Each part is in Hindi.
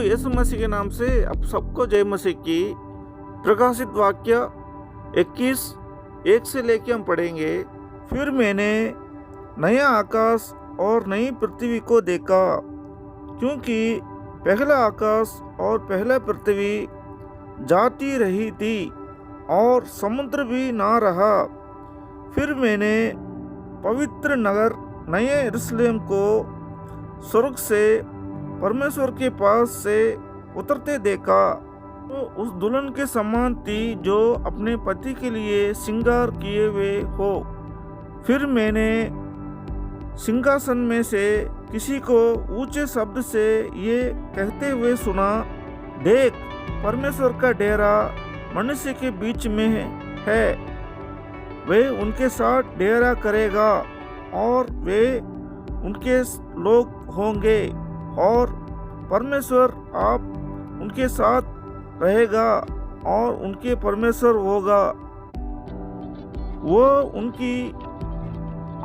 यीशु मसीह के नाम से आप सबको जय मसीह की। प्रकाशित वाक्य 21:1 से लेके हम पढ़ेंगे। फिर मैंने नया आकाश और नई पृथ्वी को देखा, क्योंकि पहला आकाश और पहला पृथ्वी जाती रही थी और समुद्र भी ना रहा। फिर मैंने पवित्र नगर नए यरूशलेम को स्वर्ग से परमेश्वर के पास से उतरते देखा। तो उस दुल्हन के समान थी जो अपने पति के लिए श्रृंगार किए हुए हो। फिर मैंने सिंहासन में से किसी को ऊंचे शब्द से ये कहते हुए सुना, देख, परमेश्वर का डेरा मनुष्य के बीच में है। वे उनके साथ डेरा करेगा और वे उनके लोग होंगे और परमेश्वर आप उनके साथ रहेगा और उनके परमेश्वर होगा। वो उनकी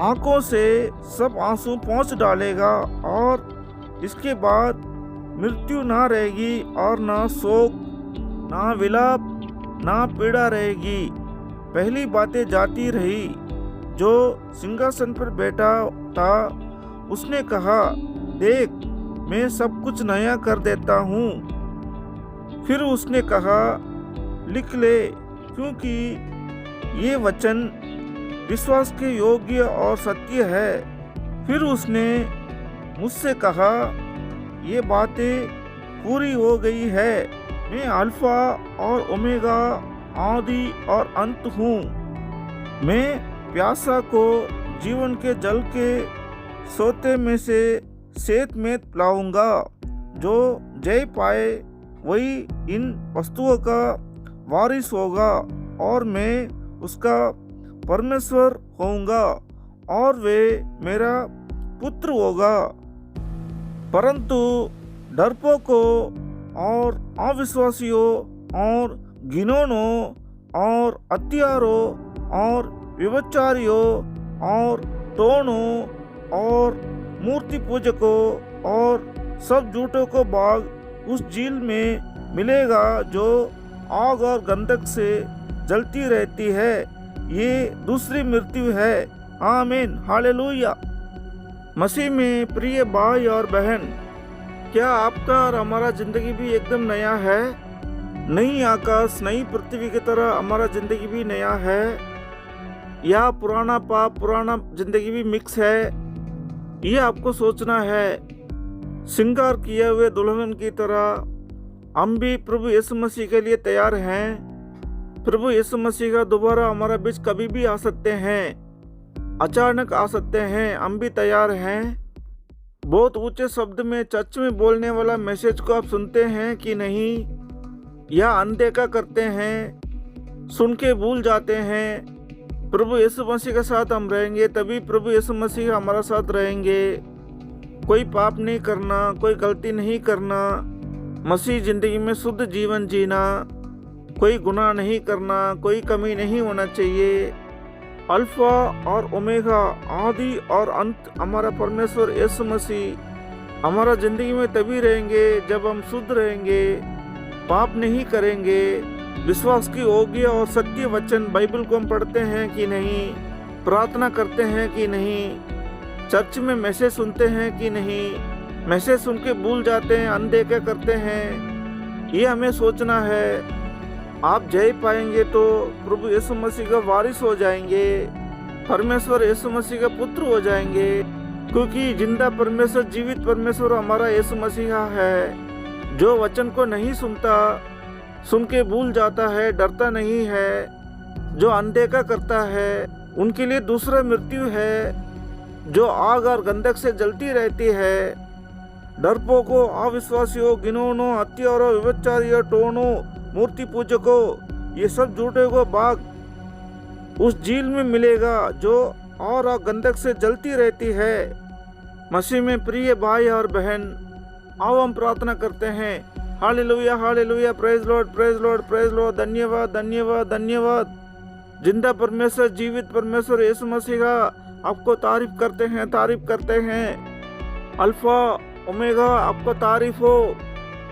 आंखों से सब आंसू पोंछ डालेगा और इसके बाद मृत्यु ना रहेगी और ना शोक, ना विलाप, ना पीड़ा रहेगी। पहली बातें जाती रही। जो सिंहासन पर बैठा था उसने कहा, देख, मैं सब कुछ नया कर देता हूँ। फिर उसने कहा, लिख ले, क्योंकि ये वचन विश्वास के योग्य और सत्य है। फिर उसने मुझसे कहा, ये बातें पूरी हो गई है। मैं अल्फा और ओमेगा, आदि और अंत हूँ। मैं प्यासा को जीवन के जल के सोते में से सेत में पिलाऊंगा। जो जय पाए वही इन वस्तुओं का वारिस होगा और मैं उसका परमेश्वर होऊंगा और वे मेरा पुत्र होगा। परंतु डरपोकों और अविश्वासियों और घिनौनों और हत्यारों और व्यभिचारियों और टोनों और मूर्ति पूजकों और सब झूठों को भाग उस झील में मिलेगा जो आग और गंधक से जलती रहती है। ये दूसरी मृत्यु है। आमीन, हालेलुया। मसीह में प्रिय भाई और बहन, क्या आपका और हमारा जिंदगी भी एकदम नया है? नई आकाश नई पृथ्वी की तरह हमारा जिंदगी भी नया है, या पुराना पाप पुराना जिंदगी भी मिक्स है? ये आपको सोचना है। श्रृंगार किए हुए दुल्हन की तरह हम भी प्रभु यीशु मसीह के लिए तैयार हैं। प्रभु यीशु मसीह का दोबारा हमारा बीच कभी भी आ सकते हैं, अचानक आ सकते हैं। हम भी तैयार हैं। बहुत ऊंचे शब्द में चर्च में बोलने वाला मैसेज को आप सुनते हैं कि नहीं, या अनदेखा करते हैं, सुन के भूल जाते हैं? प्रभु यीशु मसीह के साथ हम रहेंगे तभी प्रभु यीशु मसीह हमारा साथ रहेंगे। कोई पाप नहीं करना, कोई गलती नहीं करना, मसीह जिंदगी में शुद्ध जीवन जीना, कोई गुनाह नहीं करना, कोई कमी नहीं होना चाहिए। अल्फा और ओमेगा, आदि और अंत हमारा परमेश्वर यीशु मसीह हमारा जिंदगी में तभी रहेंगे जब हम शुद्ध रहेंगे, पाप नहीं करेंगे। विश्वास की योग्य और सत्य वचन बाइबल को हम पढ़ते हैं कि नहीं, प्रार्थना करते हैं कि नहीं, चर्च में मैसेज सुनते हैं कि नहीं, मैसेज सुन के भूल जाते हैं, अनदेखा करते हैं। ये हमें सोचना है। आप जय पाएंगे तो प्रभु यीशु मसीह का वारिस हो जाएंगे, परमेश्वर यीशु मसीह का पुत्र हो जाएंगे, क्योंकि जिंदा परमेश्वर, जीवित परमेश्वर हमारा यीशु मसीहा है। जो वचन को नहीं सुनता, सुन के भूल जाता है, डरता नहीं है, जो अनदेखा करता है, उनके लिए दूसरा मृत्यु है, जो आग और गंधक से जलती रहती है। डरपोकों, अविश्वासियों, घिनौनों, हत्यारों, व्यभिचारियों, टोनों, मूर्ति पूजकों, ये सब झूठे को भाग उस झील में मिलेगा जो और गंधक से जलती रहती है। मसीह में प्रिय भाई और बहन, आओ हम प्रार्थना करते हैं। Hallelujah, hallelujah, praise Lord, praise Lord, praise Lord. धन्यवाद, धन्यवाद, धन्यवाद। जिंदा परमेश्वर, जीवित परमेश्वर यीशु मसीह का आपको तारीफ करते हैं, तारीफ करते हैं। अल्फा ओमेगा आपको तारीफ हो।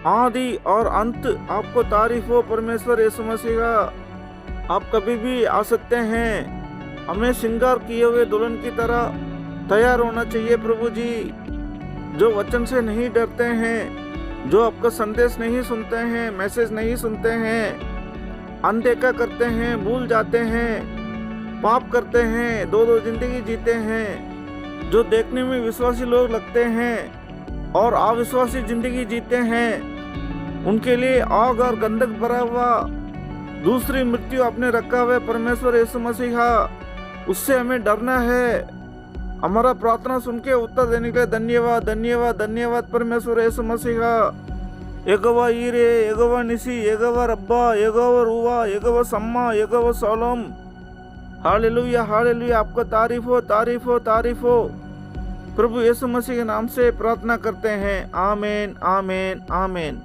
आदि और अंत आपको तारीफ हो परमेश्वर यीशु मसीह का। आप कभी भी आ सकते हैं। हमें श्रृंगार किए हुए दुल्हन की तरह तैयार होना चाहिए प्रभु जी, जो वचन से नहीं डरते हैं, जो आपका संदेश नहीं सुनते हैं, मैसेज नहीं सुनते हैं, अनदेखा करते हैं, भूल जाते हैं, पाप करते हैं, दो जिंदगी जीते हैं, जो देखने में विश्वासी लोग लगते हैं और अविश्वासी जिंदगी जीते हैं, उनके लिए आग और गंधक भरा हुआ दूसरी मृत्यु आपने रखा हुआ है परमेश्वर यीशु मसीहा। उससे हमें डरना है। हमारा प्रार्थना सुन के उत्तर देने के लिए धन्यवाद धन्यवाद धन्यवाद परमेश्वर यीशु मसीहा। यहोवा ईरे, यहोवा निसी, यहोवा रब्बा, यहोवा रूवा, यहोवा सम्मा, यहोवा सोलम। हालेलुया हालेलुया, आपका तारीफ हो तारीफ हो तारीफ हो। प्रभु यीशु मसीह के नाम से प्रार्थना करते हैं। आमीन आमीन आमीन।